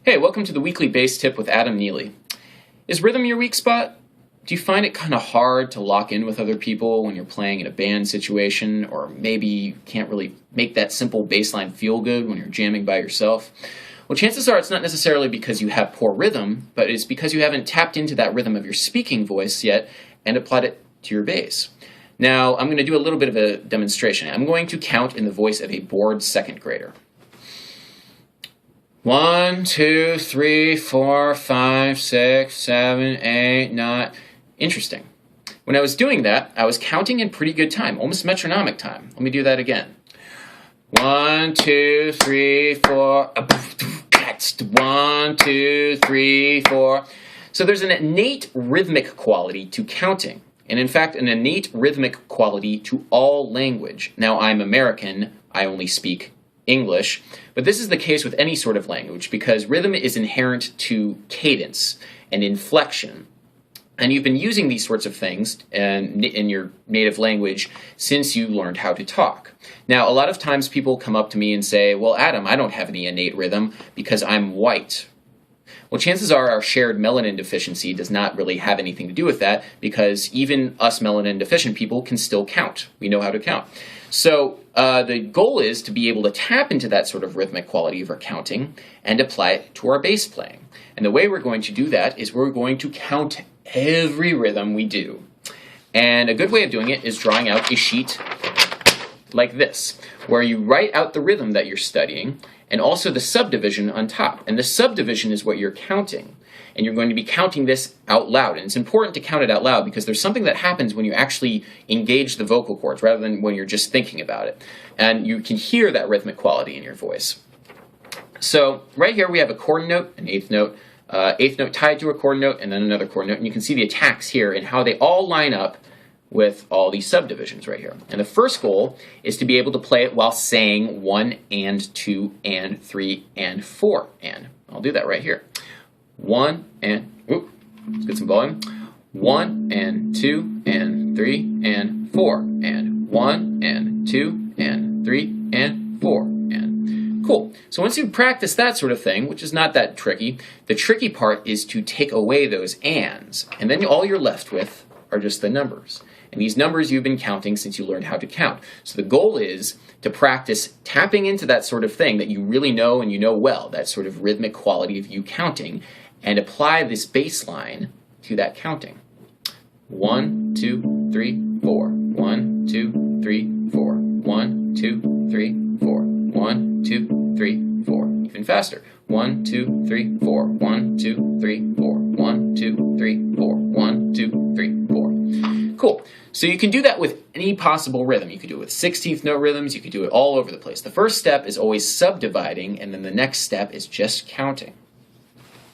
Hey, welcome to the weekly bass tip with Adam Neely. Is rhythm your weak spot? Do you find it kind of hard to lock in with other people when you're playing in a band situation, or maybe you can't really make that simple bass line feel good when you're jamming by yourself? Well, chances are it's not necessarily because you have poor rhythm, but it's because you haven't tapped into that rhythm of your speaking voice yet and applied it to your bass. Now, I'm going to do a little bit of a demonstration. I'm going to count in the voice of a bored second grader. 1, 2, 3, 4, 5, 6, 7, 8, 9. Interesting. When I was doing that, I was counting in pretty good time, almost metronomic time. Let me do that again. 1, 2, 3, 4. 1, 2, 3, 4. So there's an innate rhythmic quality to counting, and in fact, an innate rhythmic quality to all language. Now, I'm American. I only speak English, but this is the case with any sort of language because rhythm is inherent to cadence and inflection. And you've been using these sorts of things in your native language since you learned how to talk. Now, a lot of times people come up to me and say, well, Adam, I don't have any innate rhythm because I'm white. Well, chances are our shared melanin deficiency does not really have anything to do with that because even us melanin deficient people can still count. We know how to count. So the goal is to be able to tap into that sort of rhythmic quality of our counting and apply it to our bass playing. And the way we're going to do that is we're going to count every rhythm we do. And a good way of doing it is drawing out a sheet like this, where you write out the rhythm that you're studying and also the subdivision on top. And the subdivision is what you're counting. And you're going to be counting this out loud. And it's important to count it out loud because there's something that happens when you actually engage the vocal cords rather than when you're just thinking about it. And you can hear that rhythmic quality in your voice. So right here we have a chord note, an eighth note tied to a chord note, and then another chord note. And you can see the attacks here and how they all line up with all these subdivisions right here. And the first goal is to be able to play it while saying 1 and 2 and 3 and 4 and. I'll do that right here. 1 and, let's get some volume. 1 and 2 and 3 and 4 and 1 and 2 and 3 and 4 and. Cool. So once you practice that sort of thing, which is not that tricky, the tricky part is to take away those ands. And then all you're left with are just the numbers. And these numbers you've been counting since you learned how to count. So the goal is to practice tapping into that sort of thing that you really know and you know well, that sort of rhythmic quality of you counting, and apply this bass line to that counting. 1, 2, 3, 4. 1, 2, 3, 4. 1, 2, 3, 4. 1, 2, 3, 4. Even faster. 1, 2, 3, 4. 1, 2, 3, 4. 1, 2, 3, 4. 1, 2, 3, 4. Cool. So you can do that with any possible rhythm. You could do it with 16th note rhythms. You could do it all over the place. The first step is always subdividing, and then the next step is just counting.